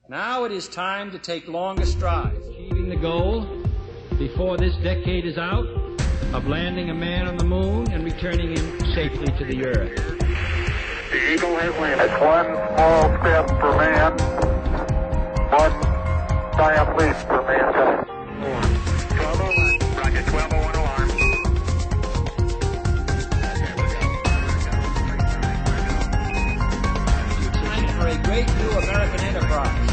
Now it is time to take longer strides. Achieving the goal before this decade is out of landing a man on the moon and returning him safely to the Earth. The Eagle has landed. It's one small step for man, one giant leap for mankind. 1201, Rocket 1201 alarm. Time for a great new American enterprise.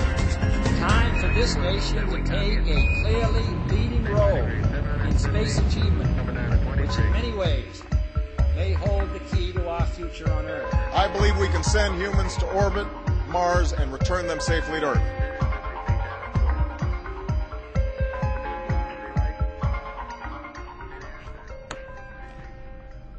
Time for this nation to take a clearly leading role in space achievement, which in many ways may hold the key to our future on Earth. I believe we can send humans to orbit, Mars, and return them safely to Earth.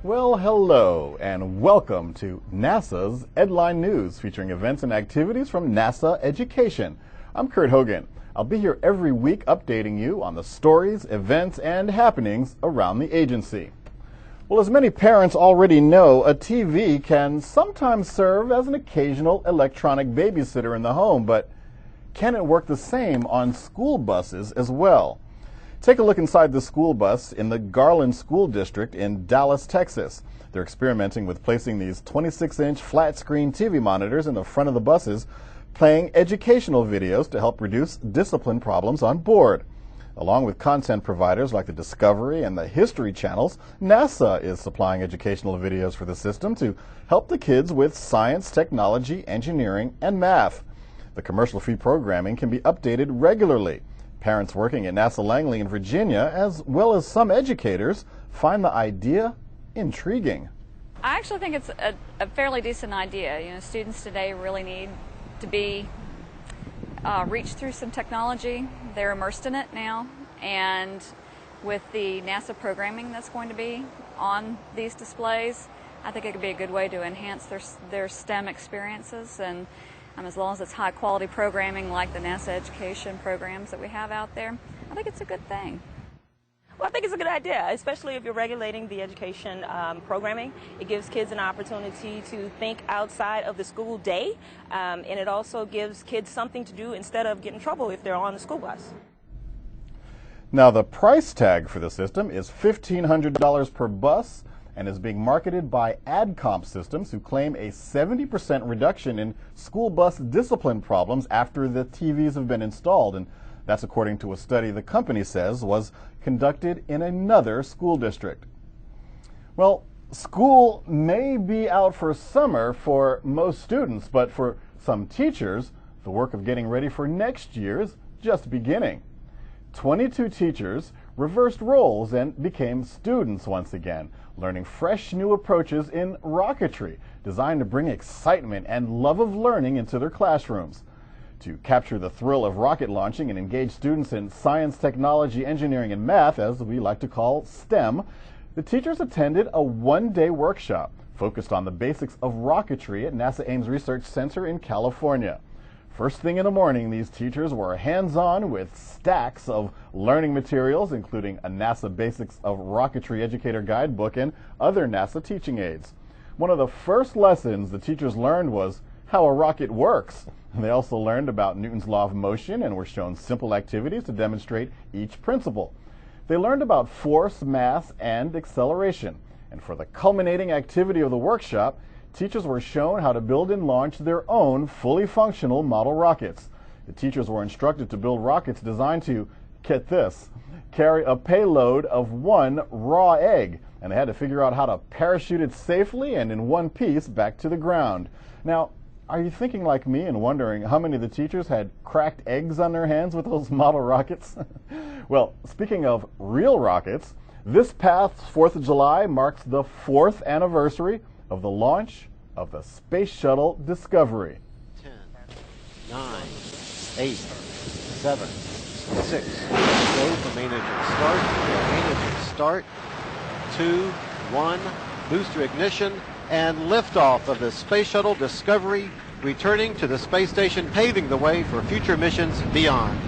Well, hello, and welcome to NASA's Headline News, featuring events and activities from NASA Education. I'm Kurt Hogan. I'll be here every week updating you on the stories, events, and happenings around the agency. Well, as many parents already know, a TV can sometimes serve as an occasional electronic babysitter in the home, but can it work the same on school buses as well? Take a look inside the school bus in the Garland School District in Dallas, Texas. They're experimenting with placing these 26-inch flat-screen TV monitors in the front of the buses, playing educational videos to help reduce discipline problems on board. Along with content providers like the Discovery and the History channels, NASA is supplying educational videos for the system to help the kids with science, technology, engineering, and math. The commercial-free programming can be updated regularly. Parents working at NASA Langley in Virginia, as well as some educators, find the idea intriguing. I actually think it's a fairly decent idea. You know, students today really need to be reach through some technology. They're immersed in it now, and with the NASA programming that's going to be on these displays, I think it could be a good way to enhance their STEM experiences, and as long as it's high quality programming like the NASA education programs that we have out there, I think it's a good thing. Well, I think it's a good idea, especially if you're regulating the education programming. It gives kids an opportunity to think outside of the school day, and it also gives kids something to do instead of getting in trouble if they're on the school bus. Now, the price tag for the system is $1,500 per bus and is being marketed by AdComp Systems, who claim a 70% reduction in school bus discipline problems after the TVs have been installed. And that's according to a study the company says was conducted in another school district. Well, school may be out for summer for most students, but for some teachers, the work of getting ready for next year is just beginning. 22 teachers reversed roles and became students once again, learning fresh new approaches in rocketry designed to bring excitement and love of learning into their classrooms. To capture the thrill of rocket launching and engage students in science, technology, engineering, and math, as we like to call STEM, the teachers attended a one-day workshop focused on the basics of rocketry at NASA Ames Research Center in California. First thing in the morning, these teachers were hands-on with stacks of learning materials, including a NASA Basics of Rocketry Educator Guidebook and other NASA teaching aids. One of the first lessons the teachers learned was how a rocket works. They also learned about Newton's law of motion and were shown simple activities to demonstrate each principle. They learned about force, mass, and acceleration. And for the culminating activity of the workshop, teachers were shown how to build and launch their own fully functional model rockets. The teachers were instructed to build rockets designed to, get this, carry a payload of one raw egg, and they had to figure out how to parachute it safely and in one piece back to the ground. Now, are you thinking like me and wondering how many of the teachers had cracked eggs on their hands with those model rockets? Well, speaking of real rockets, this past 4th of July marks the 4th anniversary of the launch of the Space Shuttle Discovery. 10, 9, 8, 7, 6, go for main engine start, 2, 1, booster ignition, and liftoff of the Space Shuttle Discovery, returning to the space station, paving the way for future missions beyond.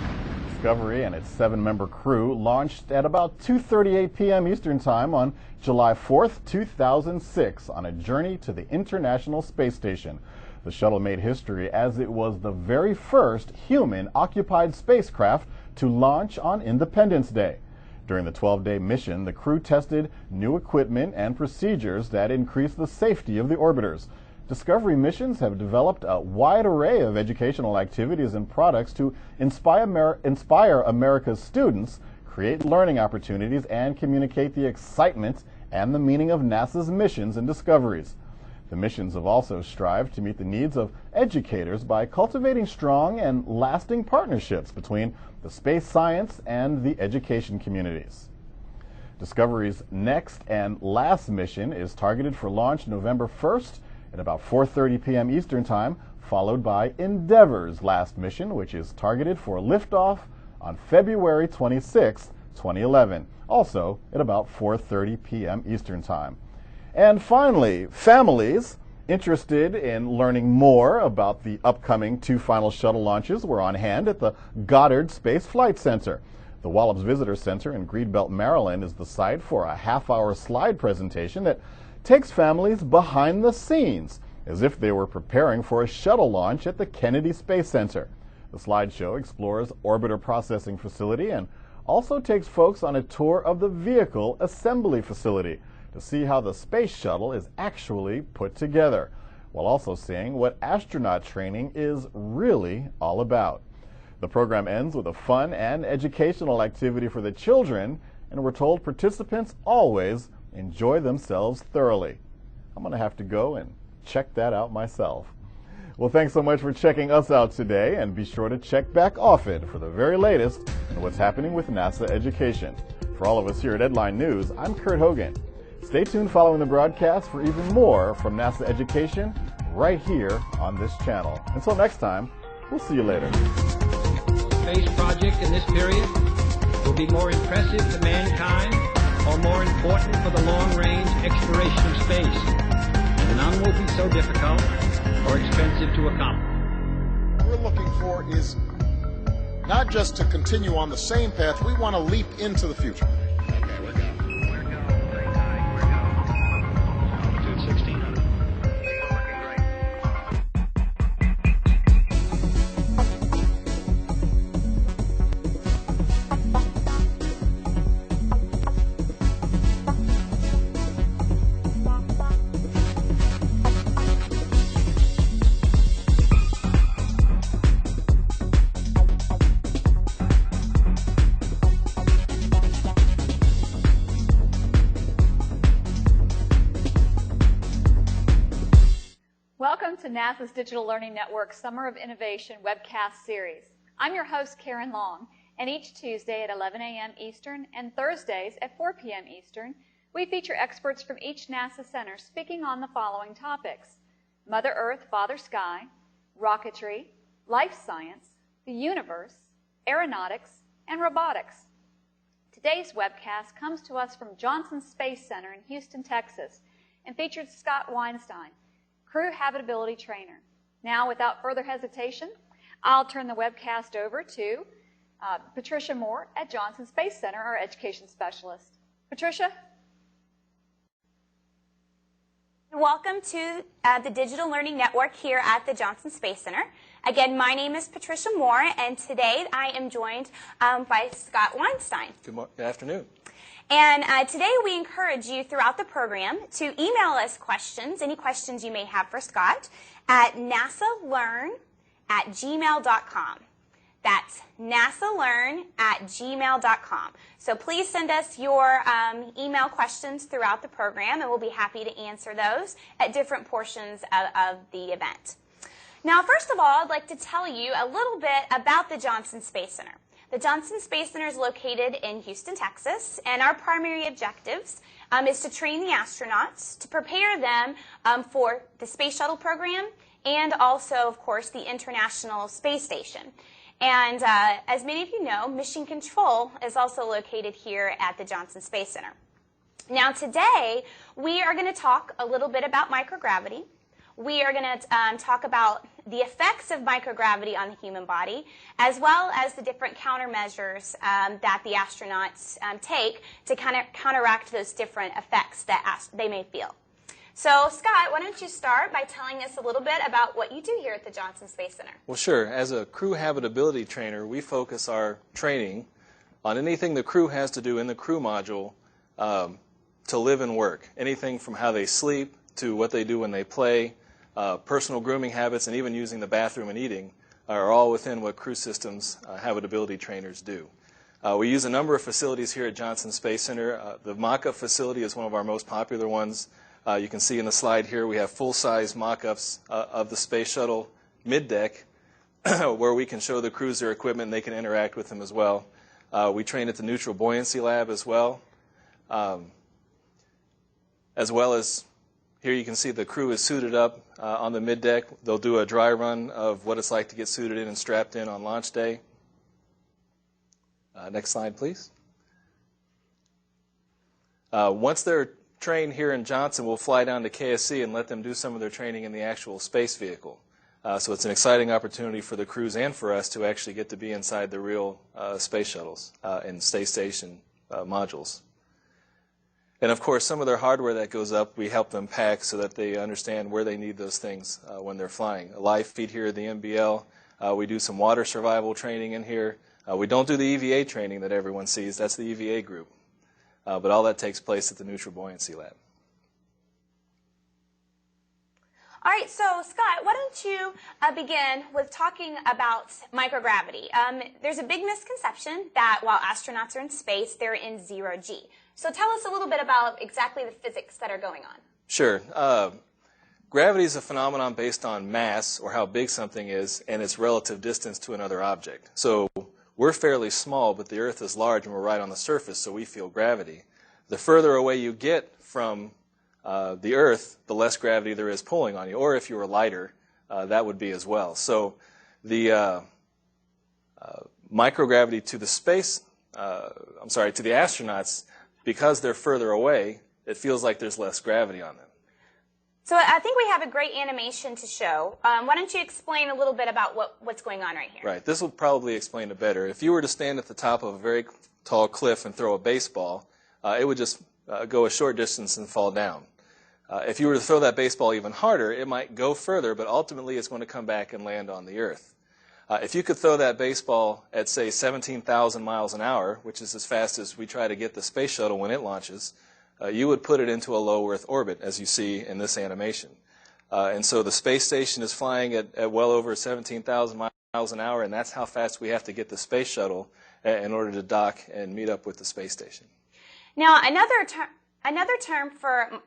Discovery and its 7-member crew launched at about 2:38 p.m. Eastern Time on July 4th, 2006 on a journey to the International Space Station. The shuttle made history as it was the very first human-occupied spacecraft to launch on Independence Day. During the 12-day mission, the crew tested new equipment and procedures that increased the safety of the orbiters. Discovery missions have developed a wide array of educational activities and products to inspire America's students, create learning opportunities, and communicate the excitement and the meaning of NASA's missions and discoveries. The missions have also strived to meet the needs of educators by cultivating strong and lasting partnerships between the space science and the education communities. Discovery's next and last mission is targeted for launch November 1st at about 4:30 p.m. Eastern Time, followed by Endeavour's last mission, which is targeted for liftoff on February 26, 2011, also at about 4:30 p.m. Eastern Time. And finally, families interested in learning more about the upcoming 2 final shuttle launches were on hand at the Goddard Space Flight Center. The Wallops Visitor Center in Greenbelt, Maryland is the site for a half-hour slide presentation that takes families behind the scenes as if they were preparing for a shuttle launch at the Kennedy Space Center. The slideshow explores orbiter processing facility and also takes folks on a tour of the vehicle assembly facility to see how the space shuttle is actually put together, while also seeing what astronaut training is really all about. The program ends with a fun and educational activity for the children, and we're told participants always enjoy themselves thoroughly. I'm going to have to go and check that out myself. Well, thanks so much for checking us out today, and be sure to check back often for the very latest on what's happening with NASA education. For all of us here at Headline News, I'm Kurt Hogan. Stay tuned following the broadcast for even more from NASA education right here on this channel. Until next time, we'll see you later. Space project in this period will be more impressive to mankind or more important for the long-range exploration of space, and none will be so difficult or expensive to accomplish. What we're looking for is not just to continue on the same path, we want to leap into the future. Welcome to NASA's Digital Learning Network Summer of Innovation webcast series. I'm your host, Karen Long, and each Tuesday at 11 a.m. Eastern and Thursdays at 4 p.m. Eastern, we feature experts from each NASA center speaking on the following topics: Mother Earth, Father Sky, rocketry, life science, the universe, aeronautics, and robotics. Today's webcast comes to us from Johnson Space Center in Houston, Texas, and featured Scott Weinstein, Crew Habitability Trainer. Now, without further hesitation, I'll turn the webcast over to Patricia Moore at Johnson Space Center, our education specialist. Patricia? Welcome to the Digital Learning Network here at the Johnson Space Center. Again, my name is Patricia Moore, and today I am joined by Scott Weinstein. Good afternoon. And today we encourage you throughout the program to email us questions, any questions you may have for Scott, at nasalearn@gmail.com. That's nasalearn@gmail.com. So please send us your email questions throughout the program, and we'll be happy to answer those at different portions of the event. Now, first of all, I'd like to tell you a little bit about the Johnson Space Center. The Johnson Space Center is located in Houston, Texas, and our primary objectives is to train the astronauts, to prepare them for the Space Shuttle program, and also, of course, the International Space Station. And as many of you know, Mission Control is also located here at the Johnson Space Center. Now, today, we are going to talk a little bit about microgravity. We are going to talk about the effects of microgravity on the human body, as well as the different countermeasures that the astronauts take to kind of counteract those different effects that they may feel. So, Scott, why don't you start by telling us a little bit about what you do here at the Johnson Space Center? Well, sure. As a crew habitability trainer, we focus our training on anything the crew has to do in the crew module to live and work. Anything from how they sleep to what they do when they play, personal grooming habits, and even using the bathroom and eating are all within what crew systems habitability trainers do. We use a number of facilities here at Johnson Space Center. The mock-up facility is one of our most popular ones. You can see in the slide here we have full-size mock-ups of the Space Shuttle mid-deck where we can show the crews their equipment and they can interact with them as well. We train at the Neutral Buoyancy Lab as well as here you can see the crew is suited up on the mid-deck. They'll do a dry run of what it's like to get suited in and strapped in on launch day. Next slide, please. Once they're trained here in Johnson, we'll fly down to KSC and let them do some of their training in the actual space vehicle. So it's an exciting opportunity for the crews and for us to actually get to be inside the real space shuttles and space station modules. And of course, some of their hardware that goes up, we help them pack so that they understand where they need those things when they're flying. A live feed here at the MBL. We do some water survival training in here. We don't do the EVA training that everyone sees. That's the EVA group. But all that takes place at the Neutral Buoyancy Lab. All right, so Scott, why don't you begin with talking about microgravity. There's a big misconception that while astronauts are in space, they're in 0G. So tell us a little bit about exactly the physics that are going on. Sure. Gravity is a phenomenon based on mass, or how big something is, and its relative distance to another object. So we're fairly small, but the Earth is large and we're right on the surface, so we feel gravity. The further away you get from the Earth, the less gravity there is pulling on you. Or if you were lighter, that would be as well. So the microgravity to the to the astronauts, because they're further away, it feels like there's less gravity on them. So I think we have a great animation to show. Why don't you explain a little bit about what's going on right here? Right. This will probably explain it better. If you were to stand at the top of a very tall cliff and throw a baseball, it would just go a short distance and fall down. If you were to throw that baseball even harder, it might go further, but ultimately it's going to come back and land on the Earth. If you could throw that baseball at, say, 17,000 miles an hour, which is as fast as we try to get the Space Shuttle when it launches, you would put it into a low Earth orbit, as you see in this animation. And so the space station is flying at well over 17,000 miles an hour, and that's how fast we have to get the Space Shuttle in order to dock and meet up with the space station. Now, another term for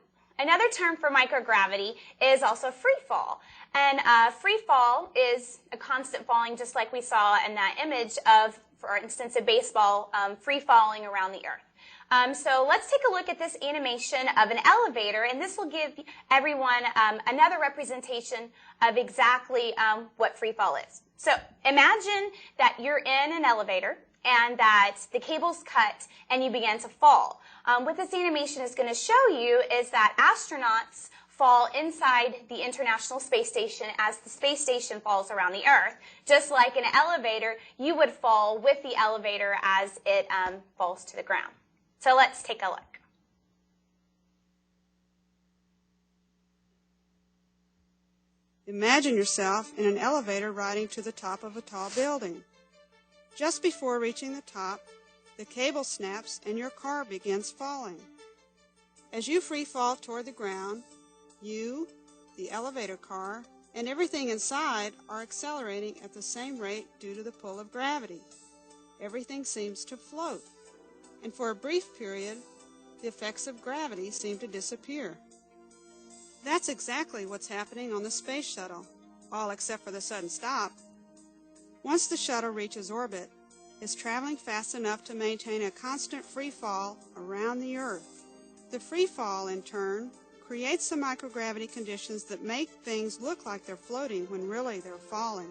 microgravity is also free fall. And free fall is a constant falling, just like we saw in that image of, for instance, a baseball free falling around the Earth. So let's take a look at this animation of an elevator, and this will give everyone another representation of exactly what free fall is. So imagine that you're in an elevator and that the cable's cut and you begin to fall. What this animation is going to show you is that astronauts fall inside the International Space Station as the space station falls around the Earth. Just like an elevator, you would fall with the elevator as it falls to the ground. So let's take a look. Imagine yourself in an elevator riding to the top of a tall building. Just before reaching the top, the cable snaps and your car begins falling. As you free fall toward the ground, you, the elevator car, and everything inside are accelerating at the same rate due to the pull of gravity. Everything seems to float, and for a brief period, the effects of gravity seem to disappear. That's exactly what's happening on the Space Shuttle, all except for the sudden stop. Once the shuttle reaches orbit, it's traveling fast enough to maintain a constant free fall around the Earth. The free fall, in turn, creates the microgravity conditions that make things look like they're floating when really they're falling.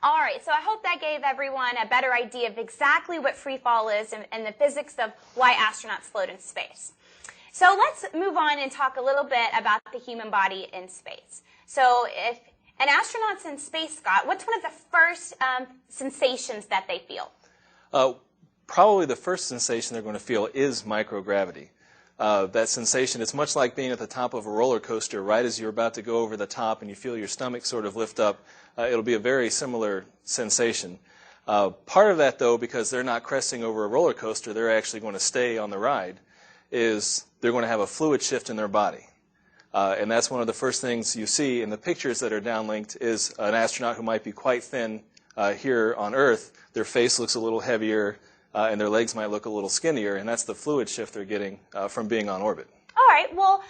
All right, so I hope that gave everyone a better idea of exactly what free fall is and the physics of why astronauts float in space. So let's move on and talk a little bit about the human body in space. So if an astronaut's in space, Scott, what's one of the first sensations that they feel? Probably the first sensation they're going to feel is microgravity. that sensation, it's much like being at the top of a roller coaster right as you're about to go over the top and you feel your stomach sort of lift up. It'll be a very similar sensation. Part of that, though, because they're not cresting over a roller coaster, they're actually going to stay on the ride, is they're going to have a fluid shift in their body. And that's one of the first things you see in the pictures that are downlinked is an astronaut who might be quite thin here on Earth. Their face looks a little heavier, and their legs might look a little skinnier, and that's the fluid shift they're getting from being on orbit. All right, well,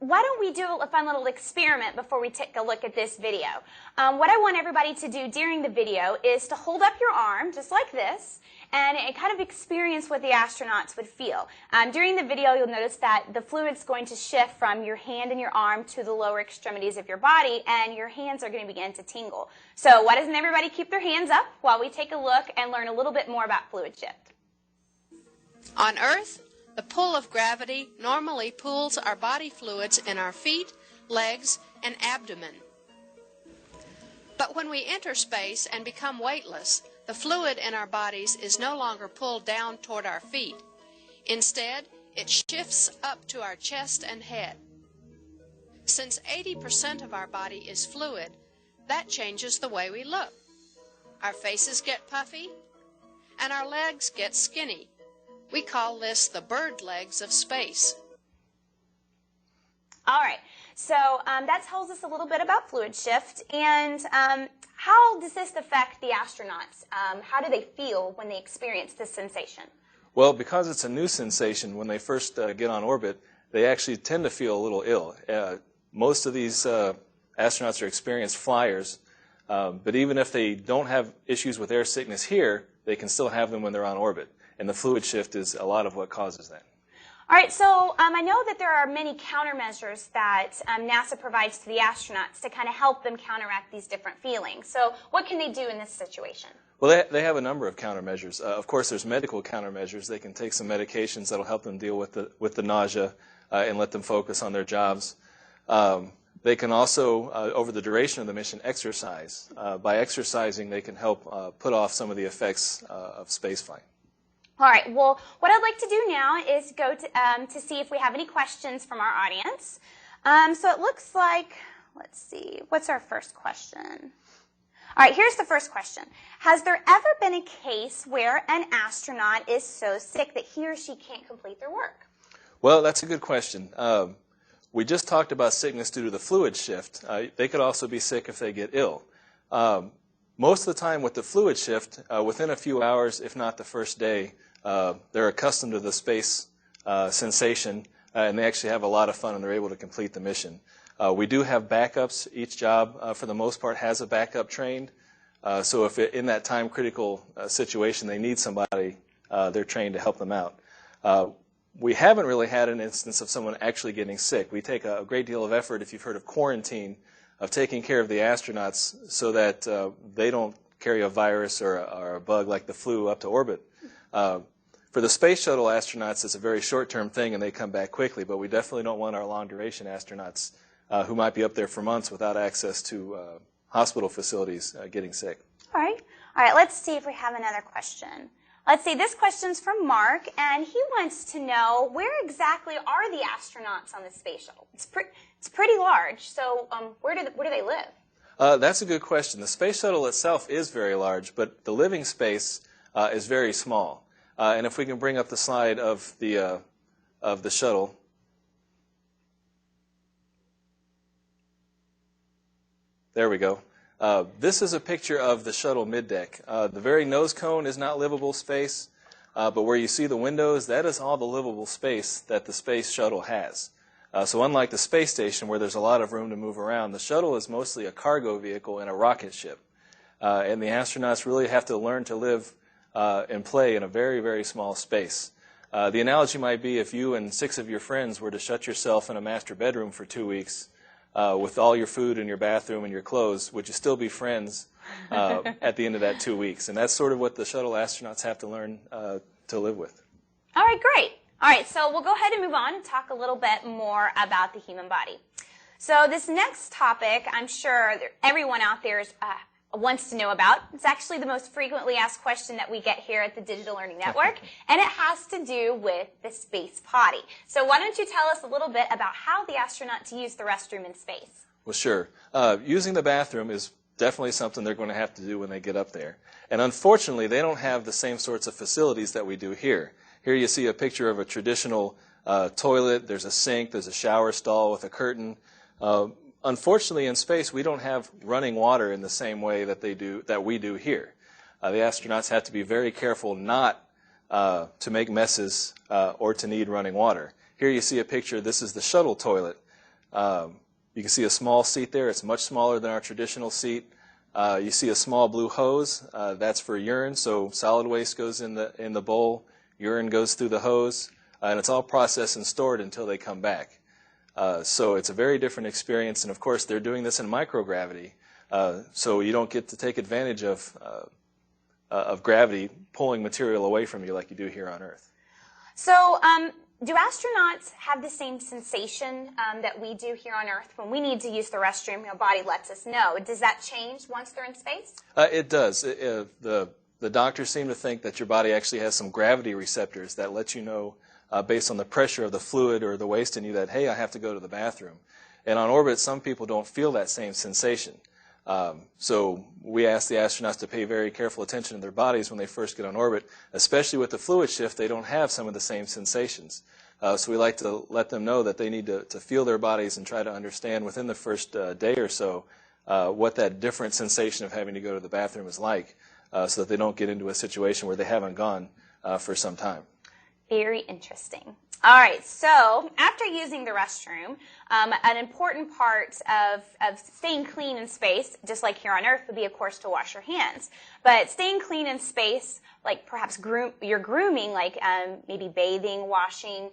why don't we do a fun little experiment before we take a look at this video. What I want everybody to do during the video is to hold up your arm, just like this, and kind of experience what the astronauts would feel. During the video, you'll notice that the fluid's going to shift from your hand and your arm to the lower extremities of your body, and your hands are going to begin to tingle. So why doesn't everybody keep their hands up while we take a look and learn a little bit more about fluid shift? On Earth, the pull of gravity normally pulls our body fluids in our feet, legs, and abdomen. But when we enter space and become weightless, the fluid in our bodies is no longer pulled down toward our feet. Instead, it shifts up to our chest and head. Since 80% of our body is fluid, that changes the way we look. Our faces get puffy, and our legs get skinny. We call this the bird legs of space. All right, so that tells us a little bit about fluid shift. And how does this affect the astronauts? How do they feel when they experience this sensation? Well, because it's a new sensation, when they first get on orbit, they actually tend to feel a little ill. Most of these astronauts are experienced flyers, but even if they don't have issues with air sickness here, they can still have them when they're on orbit. And the fluid shift is a lot of what causes that. All right, so I know that there are many countermeasures that NASA provides to the astronauts to kind of help them counteract these different feelings. So what can they do in this situation? Well, they have a number of countermeasures. Of course, there's medical countermeasures. They can take some medications that will help them deal with the nausea and let them focus on their jobs. They can also, over the duration of the mission, exercise. By exercising, they can help put off some of the effects of spaceflight. All right, well, what I'd like to do now is go to see if we have any questions from our audience. So it looks like, let's see, what's our first question? All right, here's the first question. Has there ever been a case where an astronaut is so sick that he or she can't complete their work? Well, that's a good question. We just talked about sickness due to the fluid shift. They could also be sick if they get ill. Most of the time with the fluid shift, within a few hours, if not the first day, they're accustomed to the space sensation, and they actually have a lot of fun, and they're able to complete the mission. We do have backups. Each job, for the most part, has a backup trained. So if in that time-critical situation they need somebody, they're trained to help them out. We haven't really had an instance of someone actually getting sick. We take a great deal of effort, if you've heard of quarantine, of taking care of the astronauts so that they don't carry a virus or a bug like the flu up to orbit. For the Space Shuttle astronauts, it's a very short-term thing and they come back quickly, but we definitely don't want our long-duration astronauts who might be up there for months without access to hospital facilities getting sick. All right, let's see if we have another question. Let's see, this question's from Mark, and he wants to know, where exactly are the astronauts on the Space Shuttle? It's pretty large, so where do they live? That's a good question. The Space Shuttle itself is very large, but the living space is very small. And if we can bring up the slide of the shuttle. There we go. This is a picture of the shuttle middeck. The very nose cone is not livable space, but where you see the windows, that is all the livable space that the Space Shuttle has. So unlike the space station where there's a lot of room to move around, the shuttle is mostly a cargo vehicle and a rocket ship. And the astronauts really have to learn to live and play in a very, very small space. The analogy might be if you and 6 of your friends were to shut yourself in a master bedroom for 2 weeks with all your food and your bathroom and your clothes, would you still be friends at the end of that 2 weeks? And that's sort of what the shuttle astronauts have to learn to live with. All right, great. All right, so we'll go ahead and move on and talk a little bit more about the human body. So this next topic, I'm sure everyone out there is wants to know about. It's actually the most frequently asked question that we get here at the Digital Learning Network, and it has to do with the space potty. So why don't you tell us a little bit about how the astronauts use the restroom in space? Well, sure. Using the bathroom is definitely something they're going to have to do when they get up there. And unfortunately, they don't have the same sorts of facilities that we do here. Here you see a picture of a traditional toilet. There's a sink. There's a shower stall with a curtain. Unfortunately, in space, we don't have running water in the same way that we do here. The astronauts have to be very careful not to make messes or to need running water. Here you see a picture. This is the shuttle toilet. You can see a small seat there. It's much smaller than our traditional seat. You see a small blue hose. That's for urine. So solid waste goes in the bowl. Urine goes through the hose, and it's all processed and stored until they come back. So it's a very different experience, and of course they're doing this in microgravity, so you don't get to take advantage of gravity pulling material away from you like you do here on Earth. So do astronauts have the same sensation that we do here on Earth when we need to use the restroom? Your body lets us know. Does that change once they're in space? It does. The doctors seem to think that your body actually has some gravity receptors that let you know based on the pressure of the fluid or the waste in you that, hey, I have to go to the bathroom. And on orbit, some people don't feel that same sensation. So we ask the astronauts to pay very careful attention to their bodies when they first get on orbit, especially with the fluid shift. They don't have some of the same sensations. So we like to let them know that they need to feel their bodies and try to understand within the first day or so what that different sensation of having to go to the bathroom is like, so that they don't get into a situation where they haven't gone for some time. Very interesting. All right, so after using the restroom, an important part of staying clean in space, just like here on Earth, would be, of course, to wash your hands. But staying clean in space, like perhaps your grooming, like maybe bathing, washing,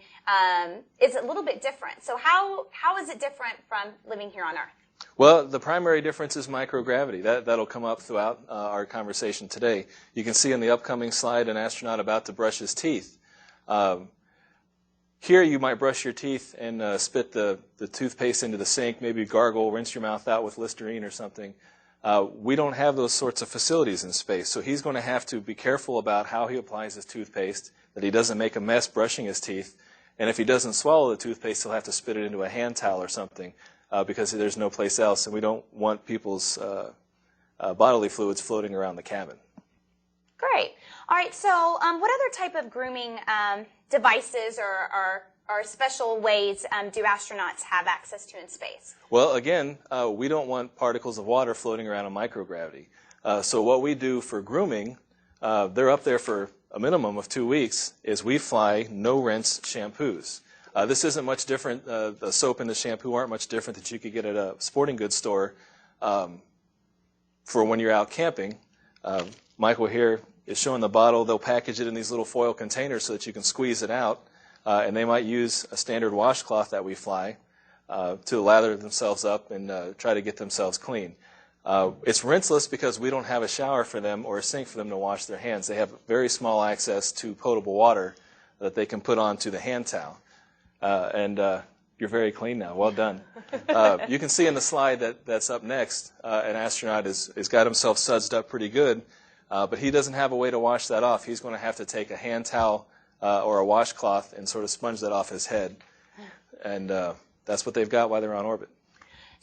is a little bit different. So how is it different from living here on Earth? Well, the primary difference is microgravity. That'll come up throughout our conversation today. You can see in the upcoming slide an astronaut about to brush his teeth. Here you might brush your teeth and spit the toothpaste into the sink, maybe gargle, rinse your mouth out with Listerine or something. We don't have those sorts of facilities in space, so he's going to have to be careful about how he applies his toothpaste, that he doesn't make a mess brushing his teeth, and if he doesn't swallow the toothpaste, he'll have to spit it into a hand towel or something because there's no place else, and we don't want people's bodily fluids floating around the cabin. Great. All right, so what other type of grooming devices or special ways do astronauts have access to in space? Well, again, we don't want particles of water floating around in microgravity. So what we do for grooming, they're up there for a minimum of 2 weeks, is we fly no-rinse shampoos. This isn't much different. The soap and the shampoo aren't much different that you could get at a sporting goods store for when you're out camping. Michael here is showing the bottle. They'll package it in these little foil containers so that you can squeeze it out. And they might use a standard washcloth that we fly to lather themselves up and try to get themselves clean. It's rinseless because we don't have a shower for them or a sink for them to wash their hands. They have very small access to potable water that they can put onto the hand towel. You're very clean now. Well done. You can see in the slide that's up next, an astronaut has got himself sudsed up pretty good, but he doesn't have a way to wash that off. He's going to have to take a hand towel or a washcloth and sort of sponge that off his head. And that's what they've got while they're on orbit.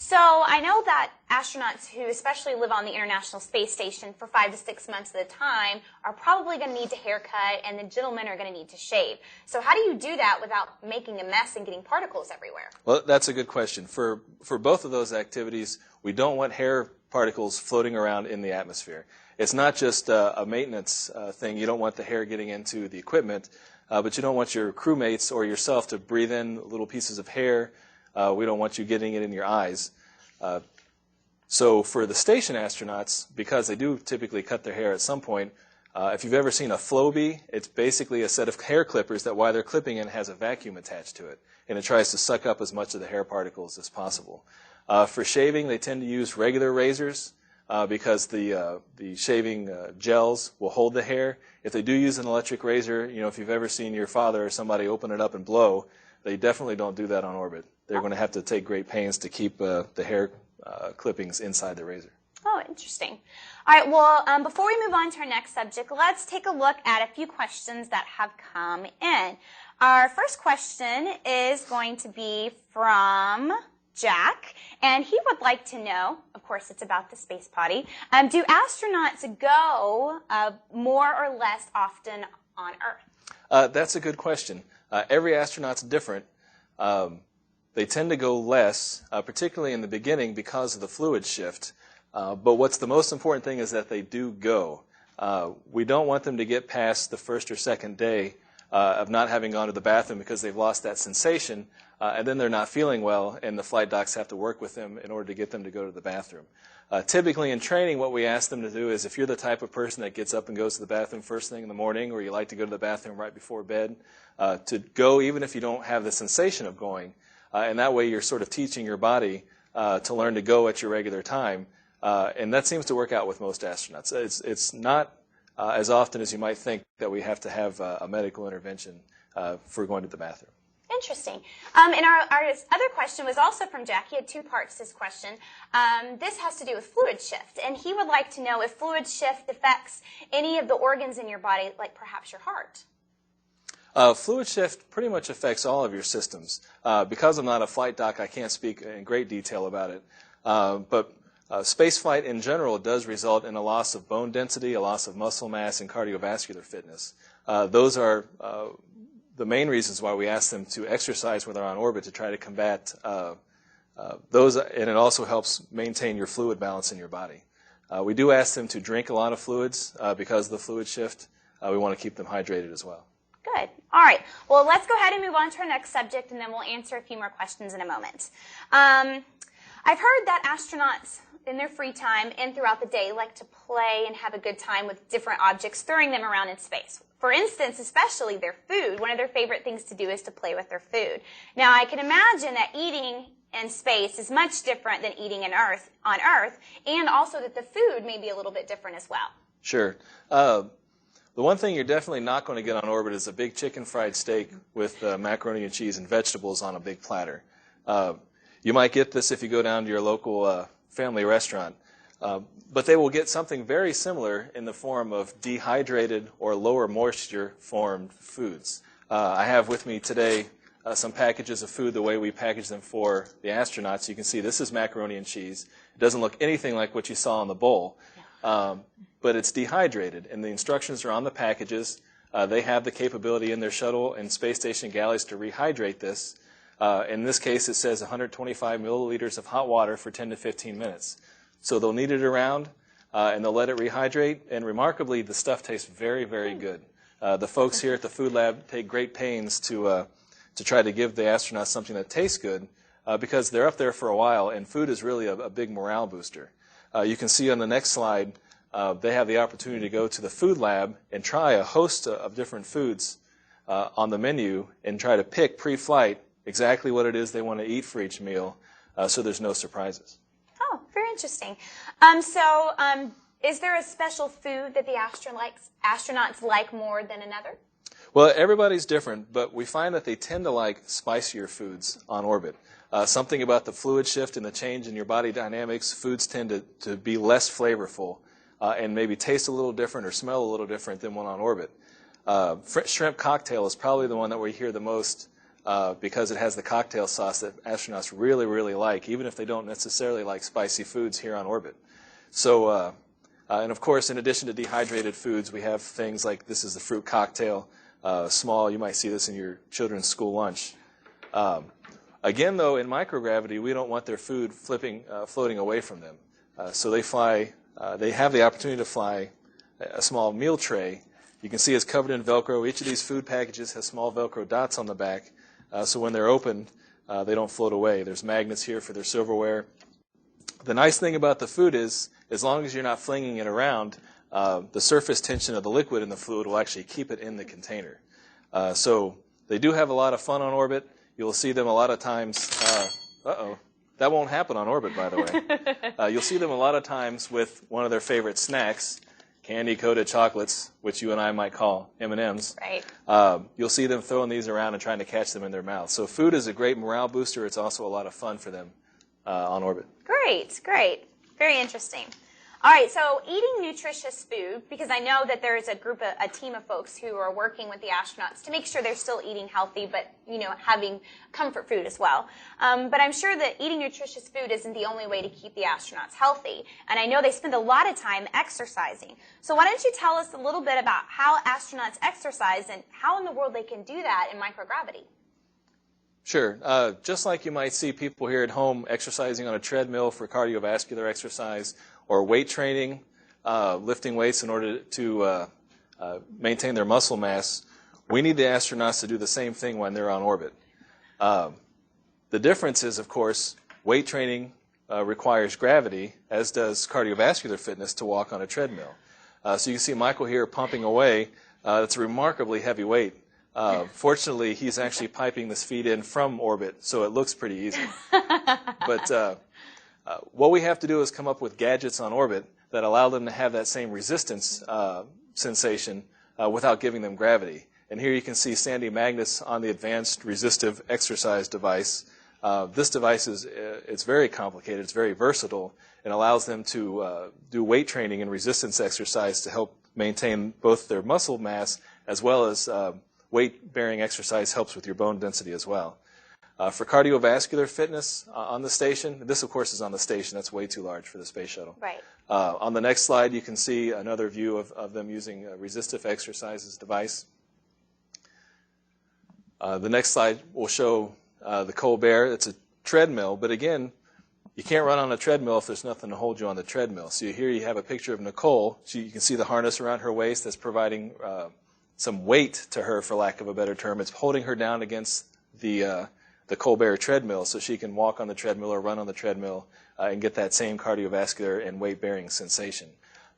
So I know that astronauts who especially live on the International Space Station for 5 to 6 months at a time are probably going to need to haircut, and the gentlemen are going to need to shave. So how do you do that without making a mess and getting particles everywhere? Well, that's a good question. For both of those activities, we don't want hair particles floating around in the atmosphere. It's not just a maintenance thing. You don't want the hair getting into the equipment, but you don't want your crewmates or yourself to breathe in little pieces of hair. We don't want you getting it in your eyes. So for the station astronauts, because they do typically cut their hair at some point, if you've ever seen a Flowbee, it's basically a set of hair clippers that while they're clipping in has a vacuum attached to it, and it tries to suck up as much of the hair particles as possible. For shaving, they tend to use regular razors because the shaving gels will hold the hair. If they do use an electric razor, if you've ever seen your father or somebody open it up and blow, they definitely don't do that on orbit. They're going to have to take great pains to keep the hair clippings inside the razor. Oh, Oh, interesting. All right, well, before we move on to our next subject, let's take a look at a few questions that have come in. Our first question is going to be from Jack, and he would like to know, of course it's about the space potty, do astronauts go more or less often on Earth? That's a good question. Every astronaut's different. They tend to go less, particularly in the beginning because of the fluid shift. But what's the most important thing is that they do go. We don't want them to get past the first or second day of not having gone to the bathroom because they've lost that sensation, and then they're not feeling well, and the flight docs have to work with them in order to get them to go to the bathroom. Typically in training, what we ask them to do is, if you're the type of person that gets up and goes to the bathroom first thing in the morning, or you like to go to the bathroom right before bed, to go even if you don't have the sensation of going, and that way you're sort of teaching your body to learn to go at your regular time, and that seems to work out with most astronauts. It's not as often as you might think that we have to have a medical intervention for going to the bathroom. Interesting. And our other question was also from Jack. He had two parts to his question. This has to do with fluid shift, and he would like to know if fluid shift affects any of the organs in your body, like perhaps your heart. Fluid shift pretty much affects all of your systems. Because I'm not a flight doc, I can't speak in great detail about it. But spaceflight in general does result in a loss of bone density, a loss of muscle mass, and cardiovascular fitness. Those are the main reasons why we ask them to exercise when they're on orbit, to try to combat those, and it also helps maintain your fluid balance in your body. We do ask them to drink a lot of fluids because of the fluid shift. We want to keep them hydrated as well. Good. All right. Well, let's go ahead and move on to our next subject, and then we'll answer a few more questions in a moment. I've heard that astronauts, in their free time and throughout the day, like to play and have a good time with different objects, throwing them around in space. For instance, especially their food. One of their favorite things to do is to play with their food. Now, I can imagine that eating in space is much different than eating on Earth, and also that the food may be a little bit different as well. Sure. The one thing you're definitely not going to get on orbit is a big chicken fried steak with macaroni and cheese and vegetables on a big platter. You might get this if you go down to your local family restaurant, but they will get something very similar in the form of dehydrated or lower moisture formed foods. I have with me today some packages of food the way we package them for the astronauts. You can see this is macaroni and cheese. It doesn't look anything like what you saw in the bowl. But it's dehydrated, and the instructions are on the packages. They have the capability in their shuttle and space station galleys to rehydrate this. In this case, it says 125 milliliters of hot water for 10 to 15 minutes. So they'll knead it around, and they'll let it rehydrate, and remarkably, the stuff tastes very, very good. The folks here at the food lab take great pains to try to give the astronauts something that tastes good, because they're up there for a while, and food is really a big morale booster. You can see on the next slide, they have the opportunity to go to the food lab and try a host of different foods on the menu and try to pick pre-flight exactly what it is they want to eat for each meal, so there's no surprises. Oh, very interesting. Is there a special food that the astronauts like more than another? Well, everybody's different, but we find that they tend to like spicier foods on orbit. Something about the fluid shift and the change in your body dynamics, foods tend to be less flavorful and maybe taste a little different or smell a little different than one on orbit. Shrimp cocktail is probably the one that we hear the most because it has the cocktail sauce that astronauts really, really like, even if they don't necessarily like spicy foods here on orbit. So, and of course, in addition to dehydrated foods, we have things like this is the fruit cocktail, small, you might see this in your children's school lunch. Again, though, in microgravity, we don't want their food floating away from them. So they have the opportunity to fly a small meal tray. You can see it's covered in Velcro. Each of these food packages has small Velcro dots on the back. So when they're opened, they don't float away. There's magnets here for their silverware. The nice thing about the food is, as long as you're not flinging it around, the surface tension of the liquid in the fluid will actually keep it in the container. So they do have a lot of fun on orbit. You'll see them a lot of times. That won't happen on orbit, by the way. You'll see them a lot of times with one of their favorite snacks, candy-coated chocolates, which you and I might call M&Ms. Right. You'll see them throwing these around and trying to catch them in their mouth. So food is a great morale booster. It's also a lot of fun for them on orbit. Great, great. Very interesting. All right, so eating nutritious food, because I know that there's a team of folks who are working with the astronauts to make sure they're still eating healthy, but, you know, having comfort food as well. But I'm sure that eating nutritious food isn't the only way to keep the astronauts healthy. And I know they spend a lot of time exercising. So why don't you tell us a little bit about how astronauts exercise and how in the world they can do that in microgravity? Sure. Just like you might see people here at home exercising on a treadmill for cardiovascular exercise, or weight training, lifting weights in order to maintain their muscle mass, we need the astronauts to do the same thing when they're on orbit. The difference is, of course, weight training requires gravity, as does cardiovascular fitness to walk on a treadmill. So you can see Michael here pumping away. That's a remarkably heavy weight. Fortunately, he's actually piping this feed in from orbit, so it looks pretty easy. But what we have to do is come up with gadgets on orbit that allow them to have that same resistance sensation without giving them gravity. And here you can see Sandy Magnus on the Advanced Resistive Exercise device. This device it's very complicated. It's very versatile and allows them to do weight training and resistance exercise to help maintain both their muscle mass as well as weight-bearing exercise helps with your bone density as well. For cardiovascular fitness on the station, this of course is on the station, that's way too large for the Space Shuttle. Right. On the next slide you can see another view of them using a resistive exercises device. The next slide will show the Colbert. It's a treadmill, but again, you can't run on a treadmill if there's nothing to hold you on the treadmill. So here you have a picture of Nicole. You can see the harness around her waist that's providing some weight to her, for lack of a better term. It's holding her down against the Colbert treadmill so she can walk on the treadmill or run on the treadmill and get that same cardiovascular and weight-bearing sensation.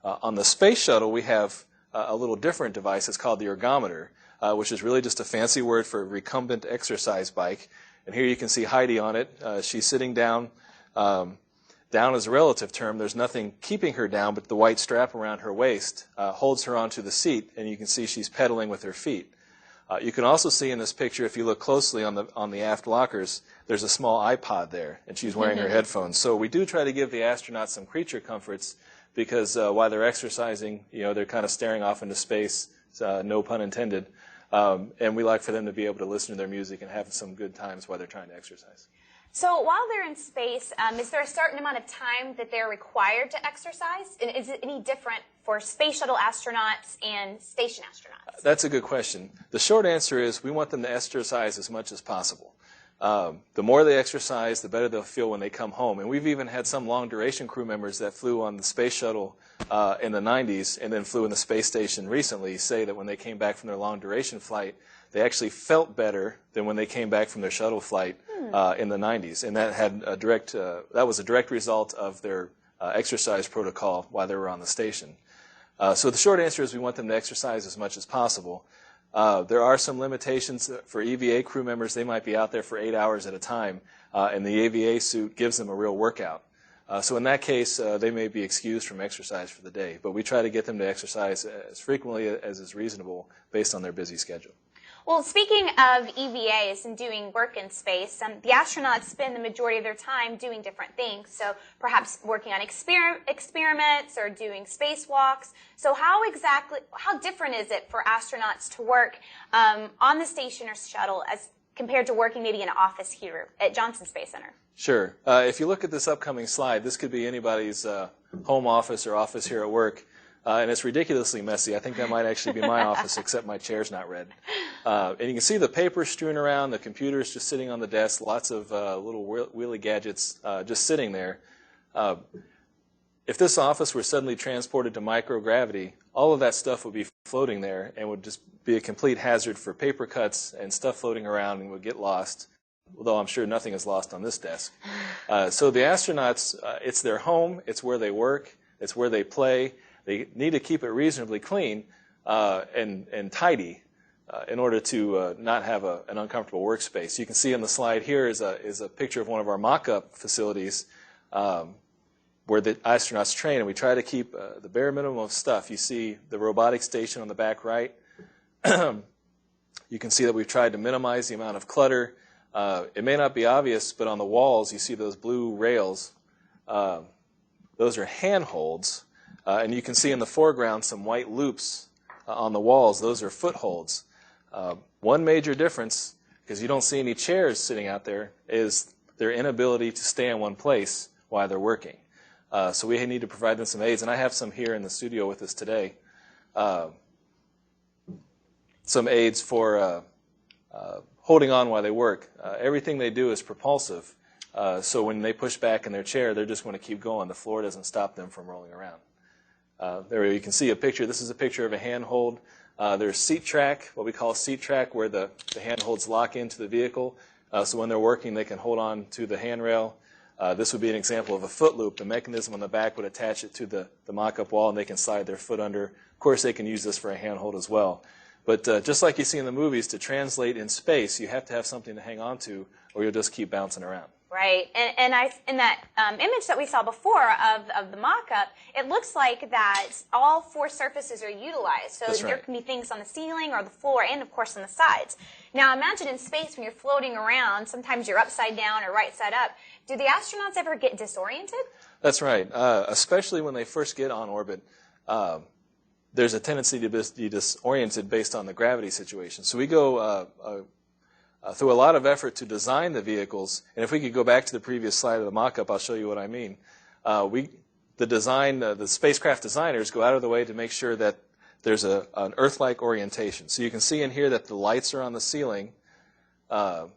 On the Space Shuttle, we have a little different device. It's called the ergometer, which is really just a fancy word for a recumbent exercise bike. And here you can see Heidi on it. She's sitting down. Down is a relative term. There's nothing keeping her down, but the white strap around her waist holds her onto the seat, and you can see she's pedaling with her feet. You can also see in this picture, if you look closely on the aft lockers, there's a small iPod there, and she's wearing her headphones. So we do try to give the astronauts some creature comforts because while they're exercising, you know, they're kind of staring off into space, no pun intended, and we like for them to be able to listen to their music and have some good times while they're trying to exercise. So while they're in space, is there a certain amount of time that they're required to exercise? And is it any different for Space Shuttle astronauts and station astronauts? That's a good question. The short answer is we want them to exercise as much as possible. The more they exercise, the better they'll feel when they come home. And we've even had some long-duration crew members that flew on the Space Shuttle in the 90s and then flew in the space station recently say that when they came back from their long-duration flight, they actually felt better than when they came back from their shuttle flight in the 90s. And that had that was a direct result of their exercise protocol while they were on the station. So the short answer is we want them to exercise as much as possible. There are some limitations for EVA crew members. They might be out there for 8 hours at a time, and the EVA suit gives them a real workout. So in that case, they may be excused from exercise for the day. But we try to get them to exercise as frequently as is reasonable based on their busy schedule. Well, speaking of EVAs and doing work in space, the astronauts spend the majority of their time doing different things. So perhaps working on experiments or doing spacewalks. So how different is it for astronauts to work on the station or shuttle as compared to working maybe in an office here at Johnson Space Center? Sure. If you look at this upcoming slide, this could be anybody's home office or office here at work. And it's ridiculously messy. I think that might actually be my office, except my chair's not red. And you can see the paper strewn around, the computers just sitting on the desk, lots of little wheelie gadgets just sitting there. If this office were suddenly transported to microgravity, all of that stuff would be floating there and would just be a complete hazard for paper cuts and stuff floating around and would get lost, although I'm sure nothing is lost on this desk. So the astronauts, it's their home, it's where they work, it's where they play. They need to keep it reasonably clean and tidy in order to not have an uncomfortable workspace. You can see on the slide here is a picture of one of our mock-up facilities where the astronauts train, and we try to keep the bare minimum of stuff. You see the robotic station on the back right. You can see that we've tried to minimize the amount of clutter. It may not be obvious, but on the walls you see those blue rails. Those are handholds. And you can see in the foreground some white loops on the walls. Those are footholds. One major difference, because you don't see any chairs sitting out there, is their inability to stay in one place while they're working. So we need to provide them some aids, and I have some here in the studio with us today. Some aids for holding on while they work. Everything they do is propulsive, so when they push back in their chair, they're just going to keep going. The floor doesn't stop them from rolling around. There you can see a picture. This is a picture of a handhold. There's seat track, what we call seat track, where the handholds lock into the vehicle. So when they're working, they can hold on to the handrail. This would be an example of a foot loop. The mechanism on the back would attach it to the mock-up wall, and they can slide their foot under. Of course, they can use this for a handhold as well. But just like you see in the movies, to translate in space, you have to have something to hang on to, or you'll just keep bouncing around. Right, and in that image that we saw before of the mock-up, it looks like that all four surfaces are utilized. So That's there right. can be things on the ceiling or the floor and, of course, on the sides. Now, imagine in space when you're floating around, sometimes you're upside down or right side up. Do the astronauts ever get disoriented? That's right, especially when they first get on orbit. There's a tendency to be disoriented based on the gravity situation. So we go through a lot of effort to design the vehicles, and if we could go back to the previous slide of the mock-up, I'll show you what I mean. The spacecraft designers go out of the way to make sure that there's an Earth-like orientation. So you can see in here that the lights are on the ceiling, and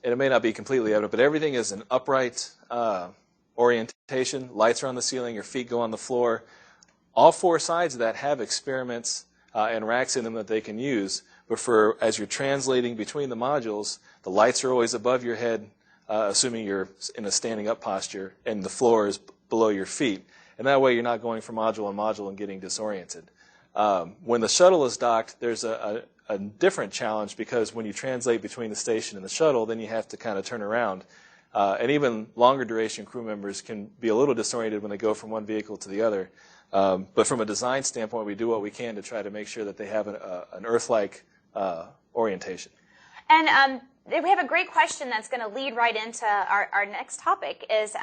it may not be completely evident, but everything is an upright orientation. Lights are on the ceiling, your feet go on the floor. All four sides of that have experiments and racks in them that they can use. But as you're translating between the modules, the lights are always above your head, assuming you're in a standing up posture, and the floor is below your feet. And that way you're not going from module to module and getting disoriented. When the shuttle is docked, there's a different challenge, because when you translate between the station and the shuttle, then you have to kind of turn around. And even longer duration crew members can be a little disoriented when they go from one vehicle to the other. But from a design standpoint, we do what we can to try to make sure that they have an Earth-like orientation. And we have a great question that's going to lead right into our next topic. Is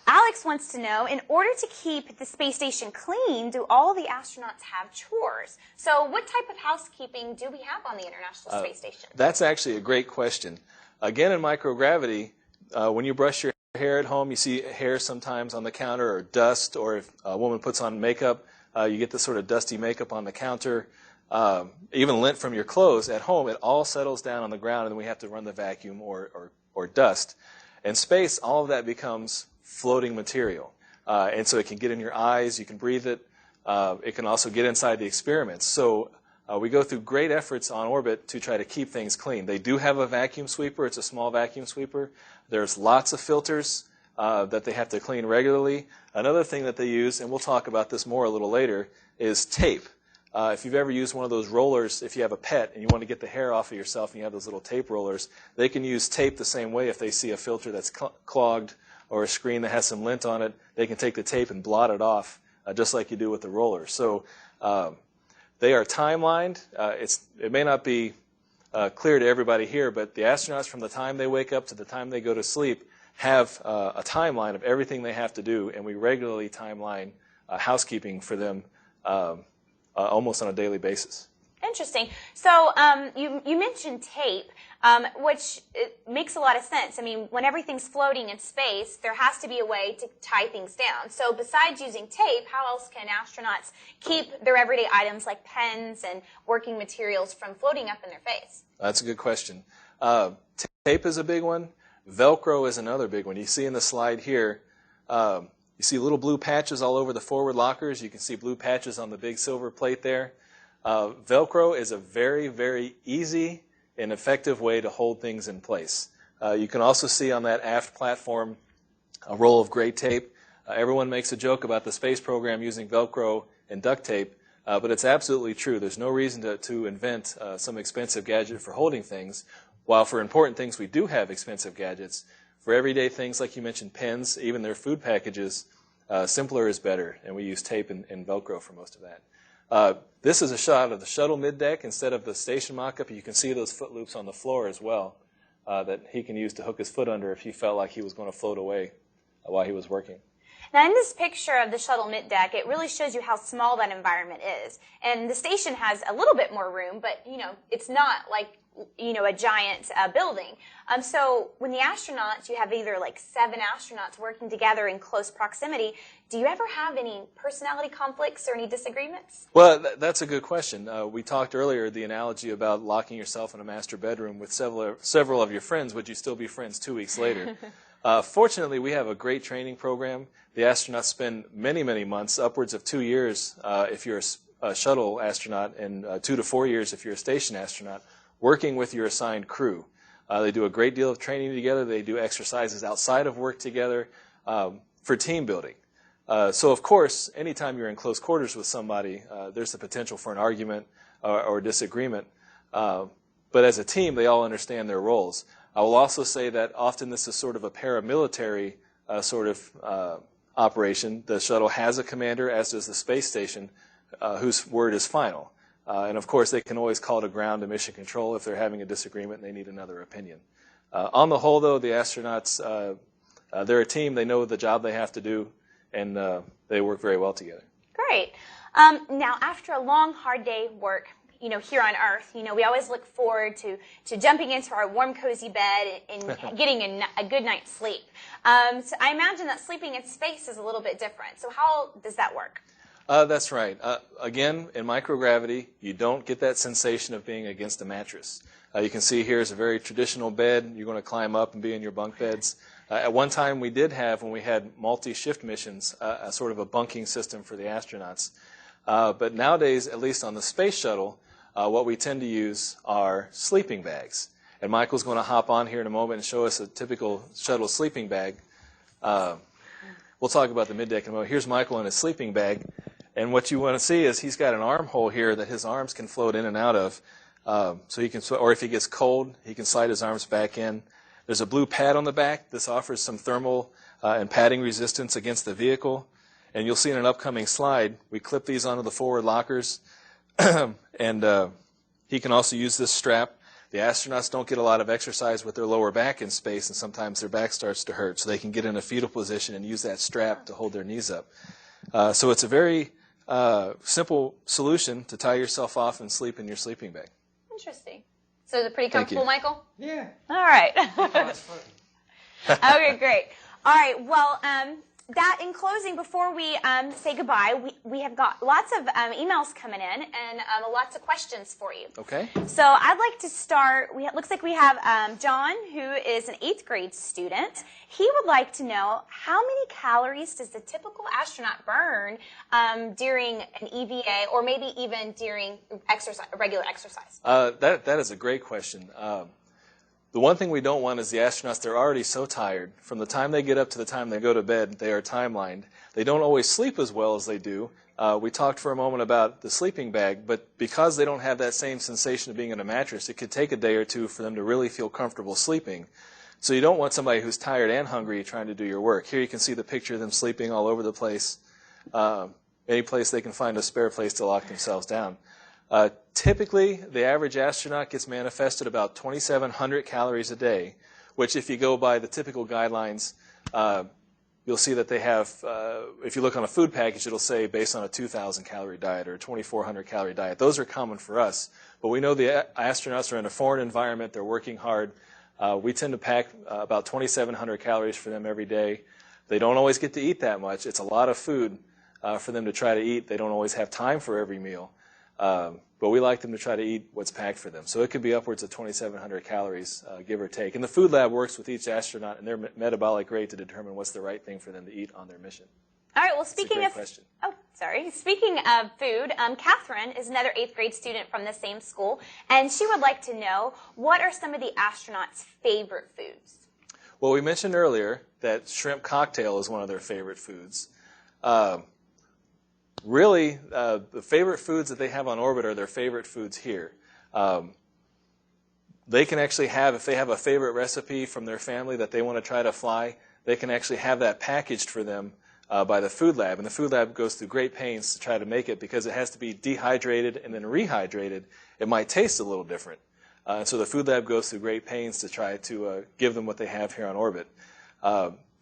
Alex wants to know, in order to keep the space station clean, do all the astronauts have chores? So what type of housekeeping do we have on the International Space Station? That's actually a great question. Again, in microgravity, when you brush your hair at home, you see hair sometimes on the counter, or dust, or if a woman puts on makeup, you get this sort of dusty makeup on the counter. Even lint from your clothes at home, it all settles down on the ground, and then we have to run the vacuum or dust. In space, all of that becomes floating material. And so it can get in your eyes, you can breathe it. It can also get inside the experiments. So we go through great efforts on orbit to try to keep things clean. They do have a vacuum sweeper. It's a small vacuum sweeper. There's lots of filters that they have to clean regularly. Another thing that they use, and we'll talk about this more a little later, is tape. If you've ever used one of those rollers, if you have a pet and you want to get the hair off of yourself and you have those little tape rollers, they can use tape the same way. If they see a filter that's clogged or a screen that has some lint on it, they can take the tape and blot it off, just like you do with the rollers. So they are timelined. It may not be clear to everybody here, but the astronauts, from the time they wake up to the time they go to sleep, have a timeline of everything they have to do, and we regularly timeline housekeeping for them almost on a daily basis. Interesting. So you mentioned tape, which makes a lot of sense. I mean, when everything's floating in space, there has to be a way to tie things down. So besides using tape, how else can astronauts keep their everyday items like pens and working materials from floating up in their face? That's a good question. Tape is a big one. Velcro is another big one. You see in the slide here, you see little blue patches all over the forward lockers. You can see blue patches on the big silver plate there. Velcro is a very, very easy and effective way to hold things in place. You can also see on that aft platform a roll of gray tape. Everyone makes a joke about the space program using Velcro and duct tape, but it's absolutely true. There's no reason to invent some expensive gadget for holding things, while for important things we do have expensive gadgets. For everyday things, like you mentioned, pens, even their food packages, simpler is better, and we use tape and Velcro for most of that. This is a shot of the shuttle middeck instead of the station mock-up. You can see those foot loops on the floor as well that he can use to hook his foot under if he felt like he was going to float away while he was working. Now, in this picture of the shuttle middeck, it really shows you how small that environment is. And the station has a little bit more room, but, it's not like, a giant building. So when the astronauts, you have either like 7 astronauts working together in close proximity, do you ever have any personality conflicts or any disagreements? Well, that's a good question. We talked earlier, the analogy about locking yourself in a master bedroom with several of your friends. Would you still be friends 2 weeks later? Fortunately, we have a great training program. The astronauts spend many, many months, upwards of 2 years if you're a shuttle astronaut, and 2 to 4 years if you're a station astronaut, working with your assigned crew. They do a great deal of training together. They do exercises outside of work together for team building. So, of course, anytime you're in close quarters with somebody, there's the potential for an argument or disagreement. But as a team, they all understand their roles. I will also say that often this is sort of a paramilitary operation. The shuttle has a commander, as does the space station, whose word is final. And, of course, they can always call to ground to mission control if they're having a disagreement and they need another opinion. On the whole, though, the astronauts, they're a team. They know the job they have to do, and they work very well together. Great. Now, after a long, hard day work, here on Earth, we always look forward to jumping into our warm, cozy bed and getting a good night's sleep. So I imagine that sleeping in space is a little bit different. So how does that work? That's right. Again, in microgravity, you don't get that sensation of being against a mattress. You can see here is a very traditional bed. You're going to climb up and be in your bunk beds. At one time, we did have, when we had multi-shift missions, a sort of a bunking system for the astronauts. But nowadays, at least on the Space Shuttle, what we tend to use are sleeping bags. And Michael's going to hop on here in a moment and show us a typical shuttle sleeping bag. We'll talk about the middeck in a moment. Here's Michael in his sleeping bag. And what you want to see is he's got an armhole here that his arms can float in and out of. So he can, or if he gets cold, he can slide his arms back in. There's a blue pad on the back. This offers some thermal and padding resistance against the vehicle. And you'll see in an upcoming slide, we clip these onto the forward lockers. And he can also use this strap. The astronauts don't get a lot of exercise with their lower back in space, and sometimes their back starts to hurt. So they can get in a fetal position and use that strap to hold their knees up. So it's a very simple solution to tie yourself off and sleep in your sleeping bag. Interesting. So is it pretty comfortable, Michael? Yeah. All right. Okay, great. All right. Well, that in closing, before we say goodbye, we have got lots of emails coming in and lots of questions for you. Okay. So I'd like to start. Looks like we have John, who is an 8th grade student. He would like to know, how many calories does the typical astronaut burn during an EVA, or maybe even during regular exercise? That is a great question. The one thing we don't want is the astronauts, they're already so tired. From the time they get up to the time they go to bed, they are timelined. They don't always sleep as well as they do. We talked for a moment about the sleeping bag, but because they don't have that same sensation of being in a mattress, it could take a day or two for them to really feel comfortable sleeping. So you don't want somebody who's tired and hungry trying to do your work. Here you can see the picture of them sleeping all over the place. Any place they can find a spare place to lock themselves down. Typically, the average astronaut gets manifested about 2,700 calories a day, which if you go by the typical guidelines, you'll see that they have, if you look on a food package, it'll say based on a 2,000 calorie diet or a 2,400 calorie diet. Those are common for us. But we know the astronauts are in a foreign environment. They're working hard. We tend to pack about 2,700 calories for them every day. They don't always get to eat that much. It's a lot of food for them to try to eat. They don't always have time for every meal. But we like them to try to eat what's packed for them. So it could be upwards of 2,700 calories, give or take. And the food lab works with each astronaut and their metabolic rate to determine what's the right thing for them to eat on their mission. All right, well, speaking of question. Speaking of food, Catherine is another 8th grade student from the same school, and she would like to know, what are some of the astronauts' favorite foods? Well, we mentioned earlier that shrimp cocktail is one of their favorite foods. Really, the favorite foods that they have on orbit are their favorite foods here. They can actually have, if they have a favorite recipe from their family that they want to try to fly, they can actually have that packaged for them by the food lab. And the food lab goes through great pains to try to make it because it has to be dehydrated and then rehydrated. It might taste a little different. So the food lab goes through great pains to try to give them what they have here on orbit.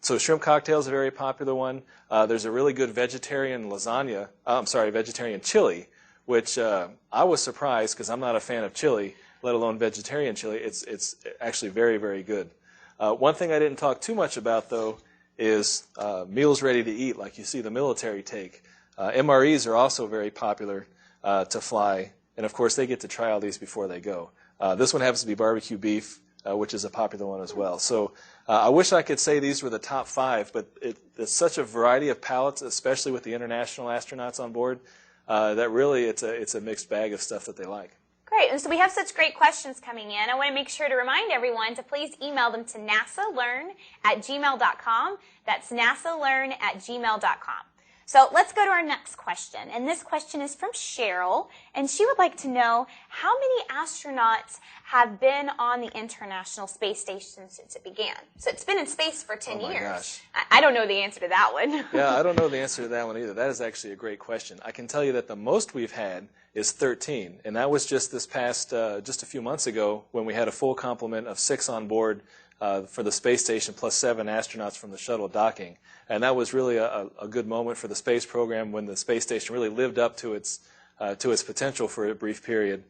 So shrimp cocktail is a very popular one. There's a really good vegetarian vegetarian chili, which I was surprised because I'm not a fan of chili, let alone vegetarian chili. It's actually very, very good. One thing I didn't talk too much about, though, is meals ready to eat, like you see the military take. MREs are also very popular to fly, and of course they get to try all these before they go. This one happens to be barbecue beef, which is a popular one as well. So I wish I could say these were the top 5, but it's such a variety of palates, especially with the international astronauts on board, that really it's a mixed bag of stuff that they like. Great. And so we have such great questions coming in. I want to make sure to remind everyone to please email them to nasalearn@gmail.com. That's nasalearn@gmail.com. So let's go to our next question. And this question is from Cheryl. And she would like to know how many astronauts have been on the International Space Station since it began. So it's been in space for 10 years. Gosh. I don't know the answer to that one. Yeah, I don't know the answer to that one either. That is actually a great question. I can tell you that the most we've had is 13. And that was just this past, just a few months ago when we had a full complement of 6 on board for the space station plus 7 astronauts from the shuttle docking. And that was really a good moment for the space program when the space station really lived up to its potential for a brief period.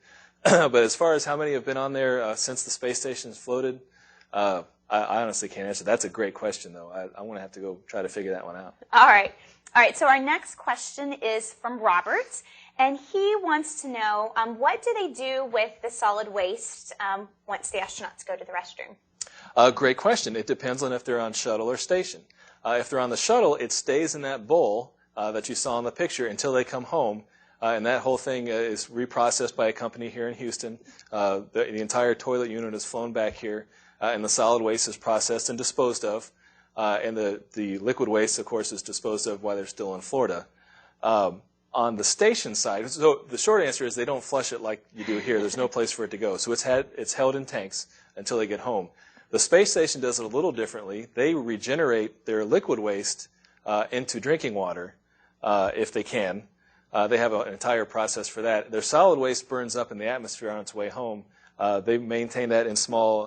But as far as how many have been on there since the space station has floated, I honestly can't answer. That's a great question, though. I'm going to have to go try to figure that one out. All right. So our next question is from Robert. And he wants to know, what do they do with the solid waste once the astronauts go to the restroom? Great question. It depends on if they're on shuttle or station. If they're on the shuttle, it stays in that bowl that you saw in the picture until they come home. And that whole thing is reprocessed by a company here in Houston. The entire toilet unit is flown back here, and the solid waste is processed and disposed of. And the liquid waste, of course, is disposed of while they're still in Florida. On the station side, so the short answer is they don't flush it like you do here. There's no place for it to go. So it's held in tanks until they get home. The space station does it a little differently. They regenerate their liquid waste into drinking water if they can. They have an entire process for that. Their solid waste burns up in the atmosphere on its way home. They maintain that in small,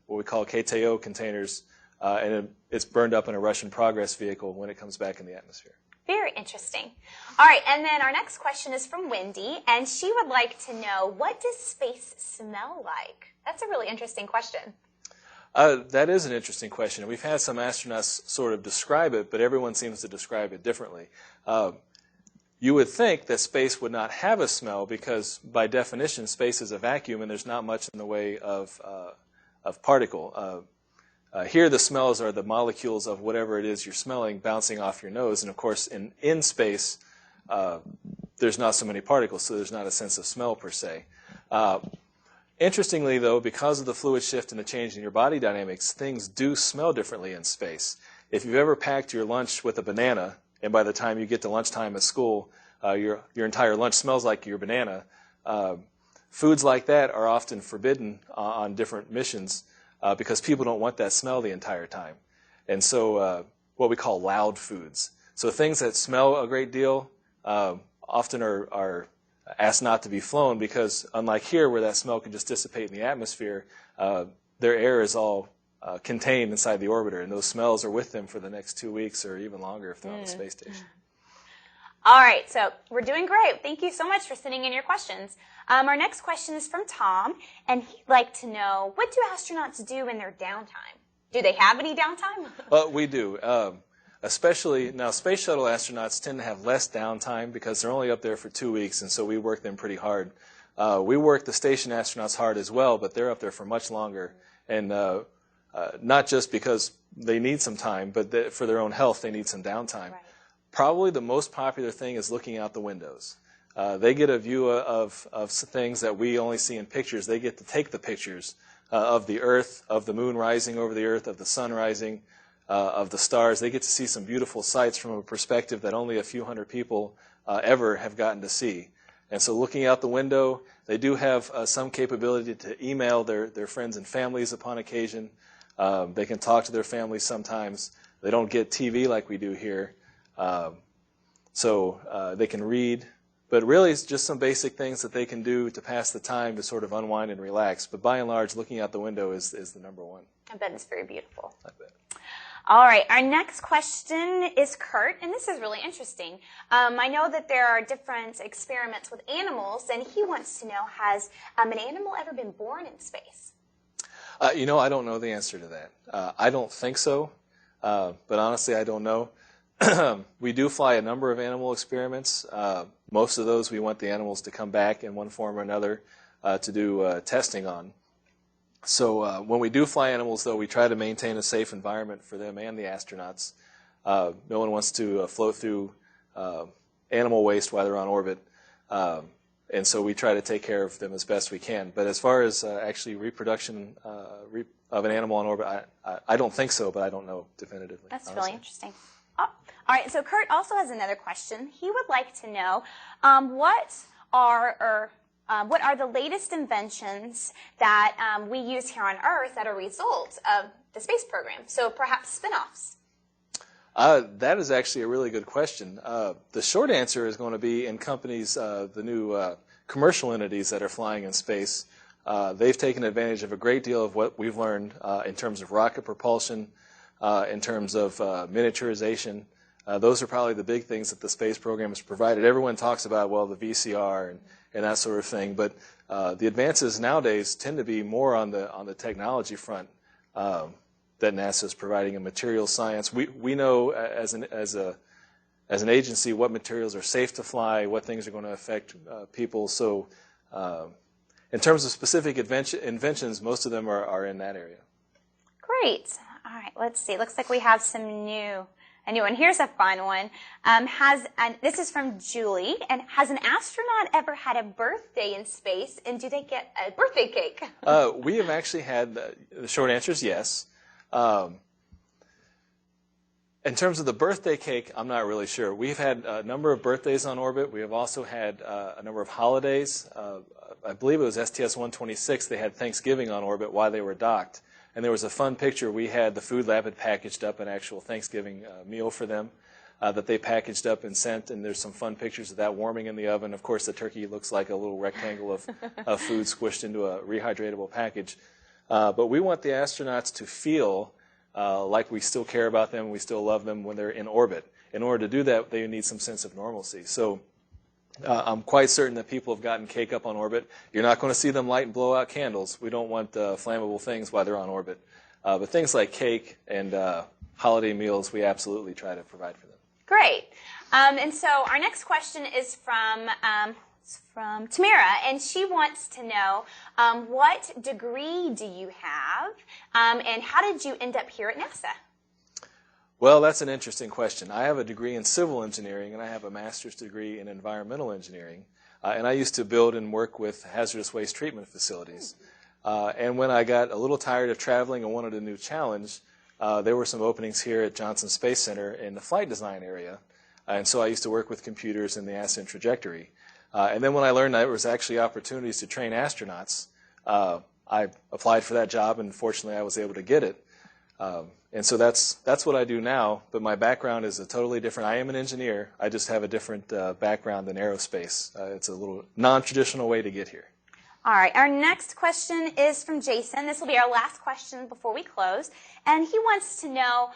what we call KTO containers, and it's burned up in a Russian Progress vehicle when it comes back in the atmosphere. Very interesting. All right, and then our next question is from Wendy, and she would like to know, what does space smell like? That's a really interesting question. That is an interesting question. We've had some astronauts sort of describe it, but everyone seems to describe it differently. You would think that space would not have a smell because, by definition, space is a vacuum and there's not much in the way of particle. Here, the smells are the molecules of whatever it is you're smelling bouncing off your nose. And, of course, in space, there's not so many particles, so there's not a sense of smell per se. Interestingly, though, because of the fluid shift and the change in your body dynamics, things do smell differently in space. If you've ever packed your lunch with a banana, and by the time you get to lunchtime at school, your entire lunch smells like your banana, foods like that are often forbidden on different missions because people don't want that smell the entire time. And so what we call loud foods. So things that smell a great deal often are asked not to be flown because, unlike here where that smell can just dissipate in the atmosphere, their air is all contained inside the orbiter, and those smells are with them for the next 2 weeks or even longer if they're on the space station. All right, so we're doing great. Thank you so much for sending in your questions. Our next question is from Tom, and he'd like to know, what do astronauts do in their downtime? Do they have any downtime? Well, we do. Especially now, Space Shuttle astronauts tend to have less downtime because they're only up there for 2 weeks, and so we work them pretty hard. We work the station astronauts hard as well, but they're up there for much longer, and not just because they need some time, but for their own health, they need some downtime. Right. Probably the most popular thing is looking out the windows. They get a view of things that we only see in pictures. They get to take the pictures of the Earth, of the moon rising over the Earth, of the sun rising, of the stars. They get to see some beautiful sights from a perspective that only a few hundred people ever have gotten to see. And so looking out the window, they do have some capability to email their friends and families upon occasion. They can talk to their families sometimes. They don't get TV like we do here. So they can read. But really, it's just some basic things that they can do to pass the time to sort of unwind and relax. But by and large, looking out the window is the number one. I bet it's very beautiful. I bet. All right, our next question is Kurt, and this is really interesting. I know that there are different experiments with animals, and he wants to know, has an animal ever been born in space? You know, I don't know the answer to that. I don't think so, but honestly, I don't know. We do fly a number of animal experiments. Most of those, we want the animals to come back in one form or another to do testing on. So when we do fly animals, though, we try to maintain a safe environment for them and the astronauts. No one wants to float through animal waste while they're on orbit. And so we try to take care of them as best we can. But as far as actually reproduction of an animal on orbit, I don't think so, but I don't know definitively. That's honestly. really interesting. Oh, all right, so Kurt also has another question. He would like to know what are the latest inventions that we use here on Earth that are a result of the space program? So perhaps spin-offs. That is actually a really good question. The short answer is going to be in companies, the new commercial entities that are flying in space. They've taken advantage of a great deal of what we've learned in terms of rocket propulsion, in terms of miniaturization. Those are probably the big things that the space program has provided. Everyone talks about, well, the VCR and that sort of thing, but the advances nowadays tend to be more on the technology front that NASA is providing in material science. We know as an agency what materials are safe to fly, what things are going to affect people. So in terms of specific inventions, most of them are in that area. Great. All right, let's see. Looks like we have some new. A new one. Here's a fun one. This is from Julie. And has an astronaut ever had a birthday in space? And do they get a birthday cake? We have actually had, the short answer is yes. In terms of the birthday cake, I'm not really sure. We've had a number of birthdays on orbit. We have also had a number of holidays. I believe it was STS-126. They had Thanksgiving on orbit while they were docked. And there was a fun picture. We had the food lab had packaged up an actual Thanksgiving meal for them that they packaged up and sent. And there's some fun pictures of that warming in the oven. Of course, the turkey looks like a little rectangle of food squished into a rehydratable package. But we want the astronauts to feel like we still care about them, we still love them when they're in orbit. In order to do that, they need some sense of normalcy. So I'm quite certain that people have gotten cake up on orbit. You're not going to see them light and blow out candles. We don't want flammable things while they're on orbit. But things like cake and holiday meals, we absolutely try to provide for them. Great. And so our next question is from Tamara, and she wants to know what degree do you have, and how did you end up here at NASA? Well, that's an interesting question. I have a degree in civil engineering, and I have a master's degree in environmental engineering. And I used to build and work with hazardous waste treatment facilities. And when I got a little tired of traveling and wanted a new challenge, there were some openings here at Johnson Space Center in the flight design area. And so I used to work with computers in the ascent trajectory. And then when I learned that there was actually opportunities to train astronauts, I applied for that job, and fortunately I was able to get it. And so that's what I do now, but my background is a totally different. I am an engineer. I just have a different background in aerospace. It's a little non-traditional way to get here. All right, our next question is from Jason. This will be our last question before we close. And he wants to know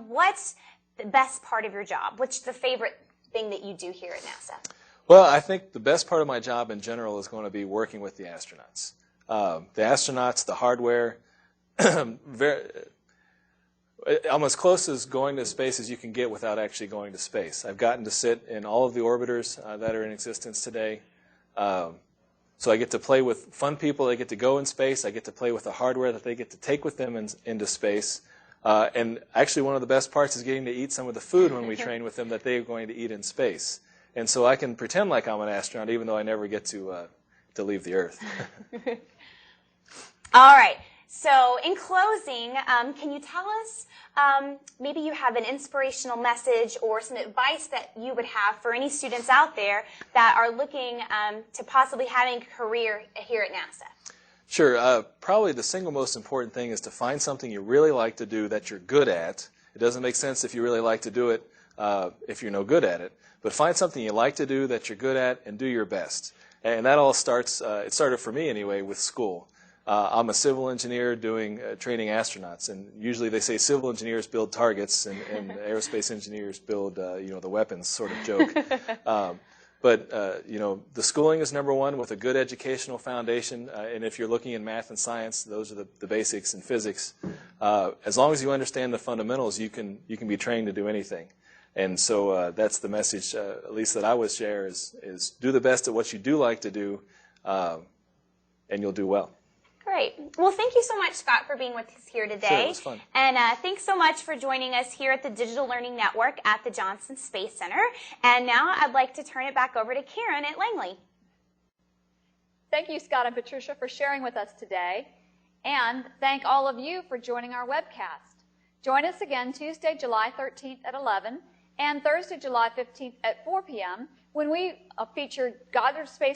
what's the best part of your job? What's the favorite thing that you do here at NASA? Well, I think the best part of my job in general is going to be working with the astronauts. The hardware, I'm as close as going to space as you can get without actually going to space. I've gotten to sit in all of the orbiters that are in existence today. So I get to play with fun people. They get to go in space. I get to play with the hardware that they get to take with them into space. And actually one of the best parts is getting to eat some of the food when we train with them that they're going to eat in space. And so I can pretend like I'm an astronaut even though I never get to leave the Earth. All right. So in closing, can you tell us, maybe you have an inspirational message or some advice that you would have for any students out there that are looking to possibly having a career here at NASA? Sure. Probably the single most important thing is to find something you really like to do that you're good at. It doesn't make sense if you really like to do it if you're no good at it. But find something you like to do that you're good at and do your best. And that all starts, it started for me anyway, with school. I'm a civil engineer doing training astronauts, and usually they say civil engineers build targets and aerospace engineers build the weapons sort of joke. But the schooling is number one with a good educational foundation, and if you're looking in math and science, those are the basics, and physics. As long as you understand the fundamentals, you can be trained to do anything. And so that's the message, at least that I would share, is do the best at what you do like to do, and you'll do well. Great. Well, thank you so much, Scott, for being with us here today. Sure, it was fun. And thanks so much for joining us here at the Digital Learning Network at the Johnson Space Center. And now I'd like to turn it back over to Karen at Langley. Thank you, Scott and Patricia, for sharing with us today. And thank all of you for joining our webcast. Join us again Tuesday, July 13th at 11 and Thursday, July 15th at 4 p.m. when we feature Goddard Space